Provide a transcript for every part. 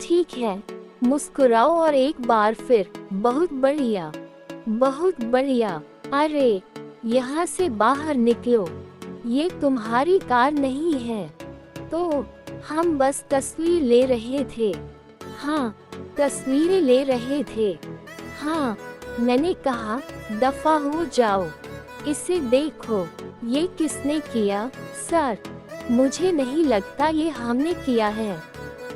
ठीक है, मुस्कुराओ और एक बार फिर। बहुत बढ़िया, बहुत बढ़िया। अरे, यहाँ से बाहर निकलो, ये तुम्हारी कार नहीं है। तो हम बस तस्वीर ले रहे थे। हाँ, तस्वीरें ले रहे थे। हाँ, मैंने कहा दफा हो जाओ। इसे देखो, ये किसने किया? सर, मुझे नहीं लगता ये हमने किया है।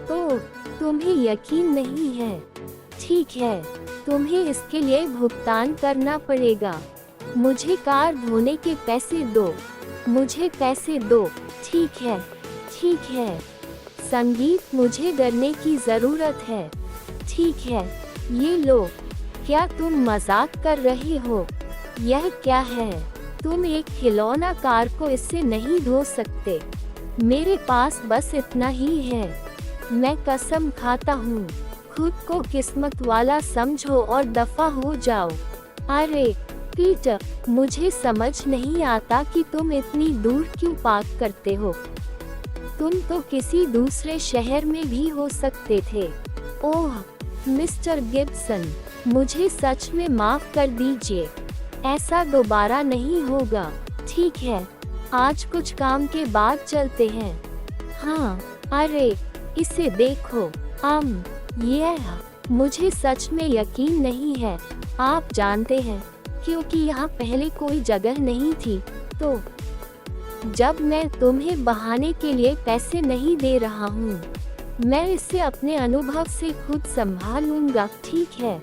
तो तुम्हें यकीन नहीं है? ठीक है, तुम्हें इसके लिए भुगतान करना पड़ेगा। मुझे कार धोने के पैसे दो। मुझे पैसे दो। ठीक है, ठीक है। संगीत, मुझे डरने की जरूरत है। ठीक है, ये लो। क्या तुम मजाक कर रहे हो? यह क्या है? तुम एक खिलौना कार को इससे नहीं धो सकते। मेरे पास बस इतना ही है। मैं कसम खाता हूँ। खुद को किस्मत वाला समझो और दफा हो जाओ। अरे पीटर, मुझे समझ नहीं आता कि तुम इतनी दूर क्यों पार्क करते हो। तुम तो किसी दूसरे शहर में भी हो सकते थे। ओह मिस्टर गिब्सन, मुझे सच में माफ कर दीजिए। ऐसा दोबारा नहीं होगा। ठीक है, आज कुछ काम के बाद चलते हैं। हाँ, अरे इसे देखो। यह मुझे सच में यकीन नहीं है। आप जानते हैं, क्योंकि यहाँ पहले कोई जगह नहीं थी, तो जब मैं तुम्हें बहाने के लिए पैसे नहीं दे रहा हूँ, मैं इसे अपने अनुभव से खुद संभाल लूंगा। ठीक है?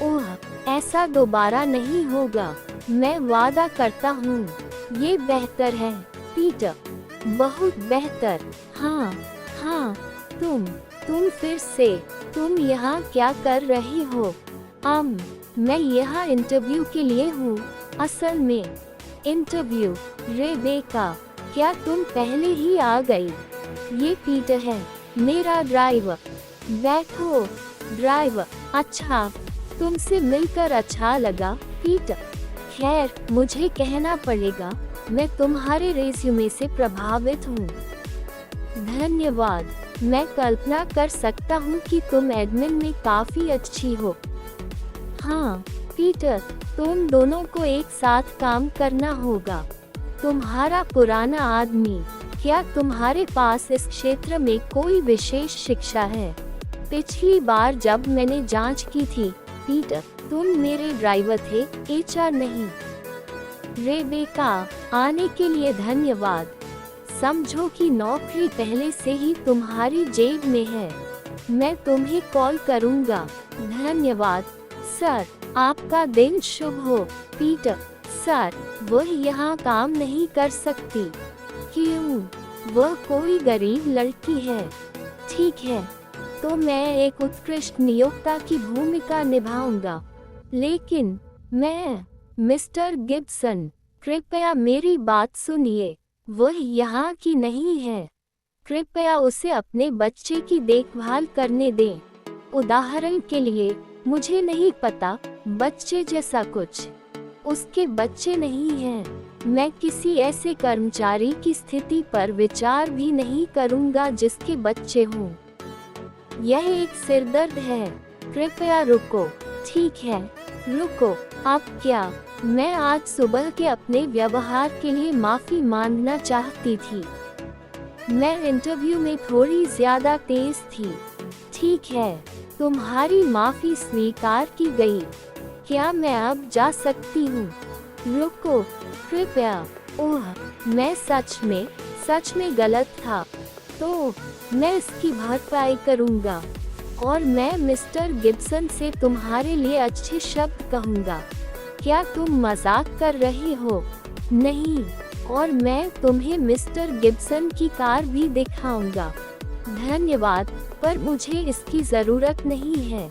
ओह, ऐसा दोबारा नहीं होगा। मैं वादा करता हूँ। ये बेहतर है पीटर, बहुत बेहतर। हाँ हाँ, तुम फिर से। तुम यहाँ क्या कर रही हो? मैं यहाँ इंटरव्यू के लिए हूँ। असल में इंटरव्यू? रेबेका, क्या तुम पहले ही आ गई? ये पीटर है, मेरा ड्राइवर। बैठो ड्राइवर। अच्छा, तुमसे मिलकर अच्छा लगा पीटर। खैर, मुझे कहना पड़ेगा, मैं तुम्हारे रेज्यूमे से प्रभावित हूँ। धन्यवाद। मैं कल्पना कर सकता हूँ कि तुम एडमिन में काफी अच्छी हो। हाँ पीटर, तुम दोनों को एक साथ काम करना होगा। तुम्हारा पुराना आदमी, क्या तुम्हारे पास इस क्षेत्र में कोई विशेष शिक्षा है? पिछली बार जब मैंने जांच की थी पीटर, तुम मेरे ड्राइवर थे, एचआर नहीं। रेबेका, आने के लिए धन्यवाद। समझो कि नौकरी पहले से ही तुम्हारी जेब में है। मैं तुम्हें कॉल करूंगा। धन्यवाद सर, आपका दिन शुभ हो। पीटर, सर, वह यहाँ काम नहीं कर सकती। क्यों? वह कोई गरीब लड़की है। ठीक है, तो मैं एक उत्कृष्ट नियोक्ता की भूमिका निभाऊंगा। लेकिन मिस्टर गिब्सन, कृपया मेरी बात सुनिए। वह यहाँ की नहीं है। कृपया उसे अपने बच्चे की देखभाल करने दें। उदाहरण के लिए, मुझे नहीं पता, बच्चे जैसा कुछ। उसके बच्चे नहीं हैं। मैं किसी ऐसे कर्मचारी की स्थिति पर विचार भी नहीं करूंगा जिसके बच्चे हों। यह एक सिरदर्द है। कृपया रुको। ठीक है, रुको। अब क्या? मैं आज सुबह के अपने व्यवहार के लिए माफी मांगना चाहती थी। मैं इंटरव्यू में थोड़ी ज्यादा तेज थी। ठीक है, तुम्हारी माफी स्वीकार की गई। क्या मैं अब जा सकती हूँ? रुको, कृपया। ओह, मैं सच में गलत था। तो मैं इसकी भरपाई करूँगा और मैं मिस्टर गिब्सन से तुम्हारे लिए अच्छे शब्द कहूँगा। क्या तुम मजाक कर रहे हो? नहीं, और मैं तुम्हें मिस्टर गिब्सन की कार भी दिखाऊंगा। धन्यवाद, पर मुझे इसकी जरूरत नहीं है।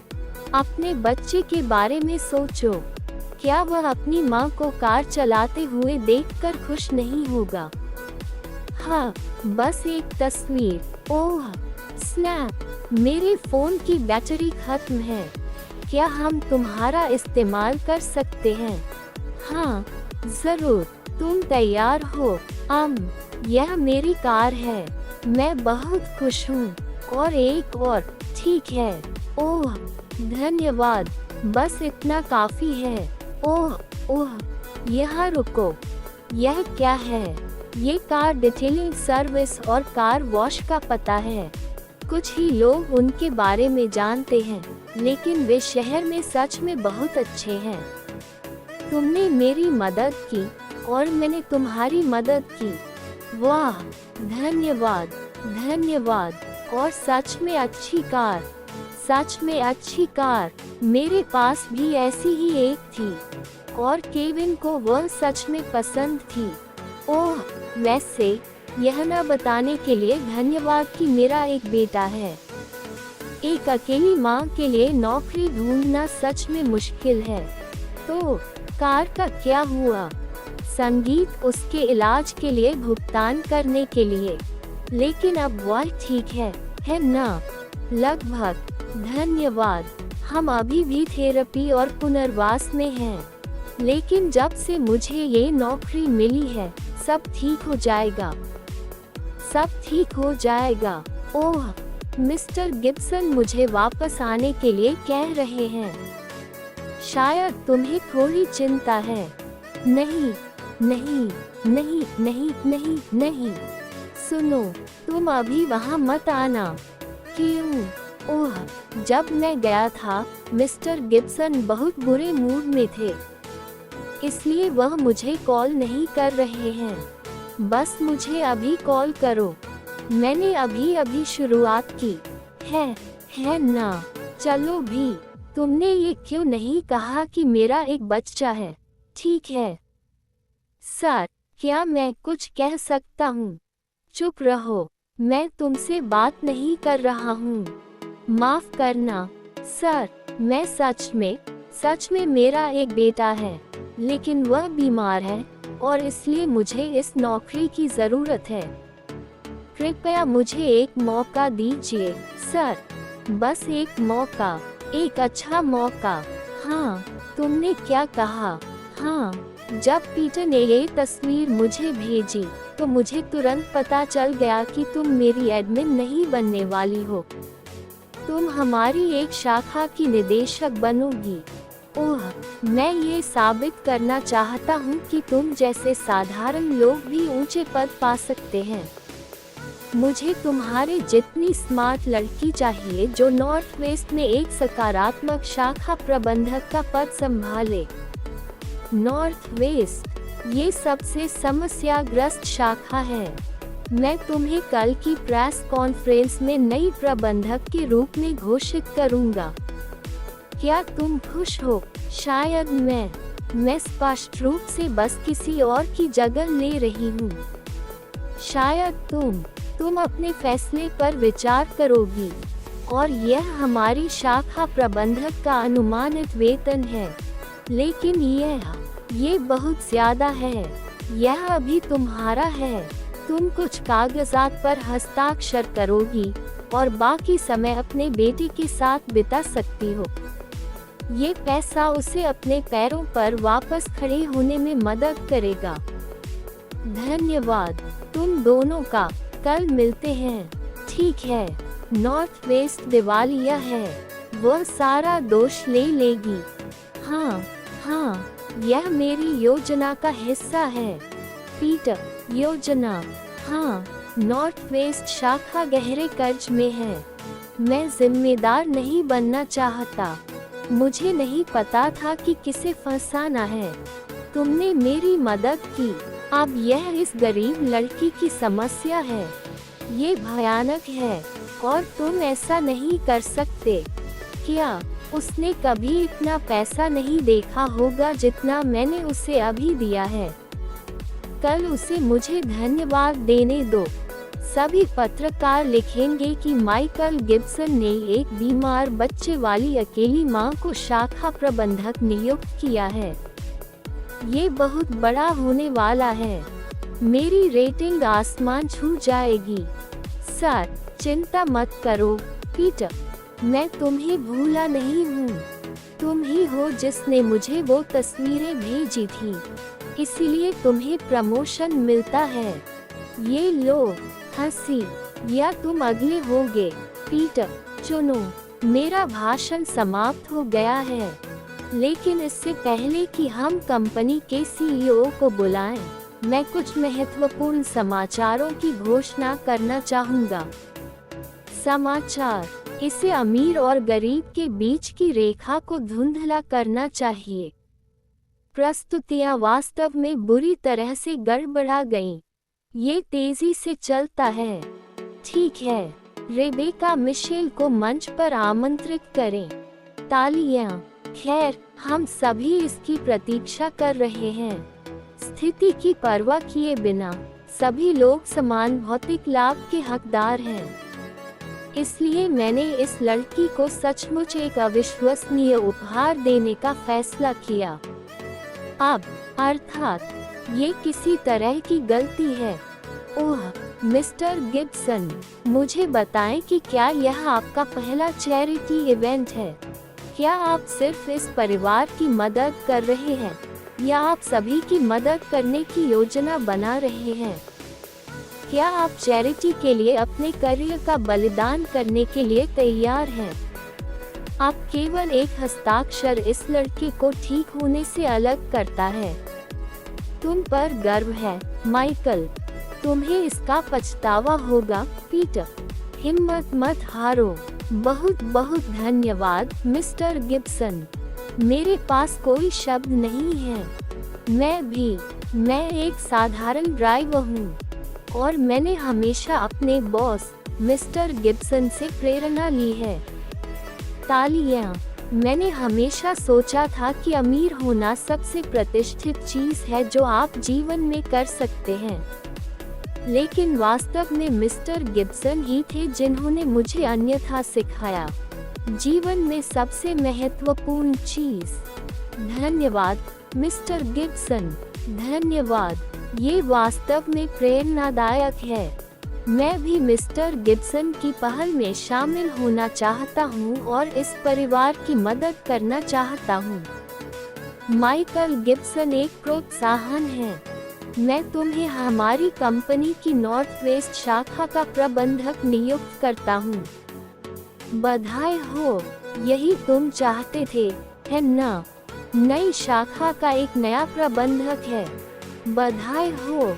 अपने बच्चे के बारे में सोचो। क्या वह अपनी माँ को कार चलाते हुए देखकर खुश नहीं होगा? हाँ, बस एक तस्वीर। ओह स्नैप, मेरे फोन की बैटरी खत्म है। क्या हम तुम्हारा इस्तेमाल कर सकते हैं? हाँ जरूर। तुम तैयार हो? यह मेरी कार है। मैं बहुत खुश हूँ। और एक और। ठीक है। ओह धन्यवाद, बस इतना काफी है। ओह ओह, यहाँ रुको, यह क्या है? ये कार डिटेलिंग सर्विस और कार वॉश का पता है। कुछ ही लोग उनके बारे में जानते हैं, लेकिन वे शहर में सच में बहुत अच्छे हैं। तुमने मेरी मदद की और मैंने तुम्हारी मदद की। वाह, धन्यवाद धन्यवाद। और सच में अच्छी कार, सच में अच्छी कार। मेरे पास भी ऐसी ही एक थी और केविन को वह सच में पसंद थी। ओह, वैसे यह न बताने के लिए धन्यवाद कि मेरा एक बेटा है। एक अकेली माँ के लिए नौकरी ढूंढना सच में मुश्किल है। तो कार का क्या हुआ? संगीत उसके इलाज के लिए भुगतान करने के लिए, लेकिन अब वह ठीक है ना? लगभग। धन्यवाद। हम अभी भी थेरेपी और पुनर्वास में हैं, लेकिन जब से मुझे ये नौकरी मिली है, सब ठीक हो जाएगा, सब ठीक हो जाएगा। ओह, मिस्टर गिब्सन मुझे वापस आने के लिए कह रहे हैं। शायद तुम्हें थोड़ी चिंता है। नहीं नहीं नहीं नहीं नहीं नहीं, सुनो, तुम अभी वहाँ मत आना। क्यों? ओह, जब मैं गया था, मिस्टर गिब्सन बहुत बुरे मूड में थे, इसलिए वह मुझे कॉल नहीं कर रहे हैं। बस मुझे अभी कॉल करो। मैंने अभी अभी शुरुआत की है ना? चलो भी, तुमने ये क्यों नहीं कहा कि मेरा एक बच्चा है? ठीक है सर, क्या मैं कुछ कह सकता हूँ? चुप रहो, मैं तुमसे बात नहीं कर रहा हूँ। माफ करना सर, मैं सच में मेरा एक बेटा है, लेकिन वह बीमार है और इसलिए मुझे इस नौकरी की जरूरत है। कृपया मुझे एक मौका दीजिए सर, बस एक मौका, एक अच्छा मौका। हाँ, तुमने क्या कहा? हाँ, जब पीटर ने ये तस्वीर मुझे भेजी, तो मुझे तुरंत पता चल गया कि तुम मेरी एडमिन नहीं बनने वाली हो। तुम हमारी एक शाखा की निदेशक बनोगी। ओह, मैं ये साबित करना चाहता हूँ कि तुम जैसे साधारण लोग भी ऊंचे पद पा सकते हैं। मुझे तुम्हारे जितनी स्मार्ट लड़की चाहिए जो नॉर्थ वेस्ट में एक सकारात्मक शाखा प्रबंधक का पद संभाले। नॉर्थ वेस्ट, ये सबसे समस्याग्रस्त शाखा है। मैं तुम्हें कल की प्रेस कॉन्फ्रेंस में नई प्रबंधक के रूप में घोषित करूंगा। क्या तुम खुश हो? शायद मैं स्पष्ट रूप से बस किसी और की जगह ले रही हूँ। शायद तुम अपने फैसले पर विचार करोगी, और यह हमारी शाखा प्रबंधक का अनुमानित वेतन है, लेकिन ये बहुत ज्यादा है। यह अभी तुम्हारा है। तुम कुछ कागजात पर हस्ताक्षर करोगी और बाकी समय अपने बेटे के साथ बिता सकती हो। ये पैसा उसे अपने पैरों पर वापस खड़े होने में मदद करेगा। धन्यवाद तुम दोनों का। कल मिलते हैं। ठीक है। नॉर्थ वेस्ट दिवालिया है, वह सारा दोष ले लेगी। हाँ, यह मेरी योजना का हिस्सा है। पीटर, योजना? हाँ, नॉर्थ वेस्ट शाखा गहरे कर्ज में है। मैं जिम्मेदार नहीं बनना चाहता। मुझे नहीं पता था कि किसे फंसाना है। तुमने मेरी मदद की। अब यह इस गरीब लड़की की समस्या है। ये भयानक है और तुम ऐसा नहीं कर सकते। क्या उसने कभी इतना पैसा नहीं देखा होगा जितना मैंने उसे अभी दिया है? कल उसे मुझे धन्यवाद देने दो। सभी पत्रकार लिखेंगे कि माइकल गिब्सन ने एक बीमार बच्चे वाली अकेली मां को शाखा प्रबंधक नियुक्त किया है। ये बहुत बड़ा होने वाला है। मेरी रेटिंग आसमान छू जाएगी। सर, चिंता मत करो पीटर, मैं तुम्हें भूला नहीं हूँ। तुम ही हो जिसने मुझे वो तस्वीरें भेजी थी, इसीलिए तुम्हें प्रमोशन मिलता है। ये लो हंसी, या तुम अगले होगे। पीटर, सुनो, मेरा भाषण समाप्त हो गया है, लेकिन इससे पहले कि हम कंपनी के सीईओ को बुलाएं, मैं कुछ महत्वपूर्ण समाचारों की घोषणा करना चाहूँगा। समाचार, इसे अमीर और गरीब के बीच की रेखा को धुंधला करना चाहिए। प्रस्तुतियाँ वास्तव में बुरी तरह से गड़बड़ा गईं। ये तेजी से चलता है। ठीक है, रेबेका मिशेल को मंच पर आमंत्रित करें। तालियां। खैर, हम सभी इसकी प्रतीक्षा कर रहे हैं। स्थिति की परवाह किए बिना, सभी लोग समान भौतिक लाभ के हकदार हैं। इसलिए मैंने इस लड़की को सचमुच एक अविश्वसनीय उपहार देने का फैसला किया। अब, अर्थात, ये किसी तरह की गलती है। ओह, मिस्टर गिब्सन, मुझे बताएं कि क्या यह आपका पहला चैरिटी इवेंट है? क्या आप सिर्फ इस परिवार की मदद कर रहे हैं, या आप सभी की मदद करने की योजना बना रहे हैं? क्या आप चैरिटी के लिए अपने करियर का बलिदान करने के लिए तैयार हैं? आप केवल एक हस्ताक्षर इस लड़के को ठीक होने से अलग करता है। तुम पर गर्व है, माइकल। तुम्हें इसका पछतावा होगा, पीटर। हिम्मत मत हारो। बहुत बहुत धन्यवाद, मिस्टर गिब्सन। मेरे पास कोई शब्द नहीं है। मैं एक साधारण ड्राइवर हूँ, और मैंने हमेशा अपने बॉस, मिस्टर गिब्सन से प्रेरणा ली है। तालियां। मैंने हमेशा सोचा था कि अमीर होना सबसे प्रतिष्ठित चीज है जो आप जीवन में कर सकते हैं, लेकिन वास्तव में मिस्टर गिब्सन ही थे जिन्होंने मुझे अन्यथा सिखाया। जीवन में सबसे महत्वपूर्ण चीज। धन्यवाद, मिस्टर गिब्सन। धन्यवाद। ये वास्तव में प्रेरणादायक है। मैं भी मिस्टर गिब्सन की पहल में शामिल होना चाहता हूँ और इस परिवार की मदद करना चाहता हूँ। माइकल गिब्सन एक प्रोत्साहन है। मैं तुम्हें हमारी कंपनी की नॉर्थ वेस्ट शाखा का प्रबंधक नियुक्त करता हूँ। बधाई हो, यही तुम चाहते थे, है ना? नई शाखा का एक नया प्रबंधक है। बधाई हो।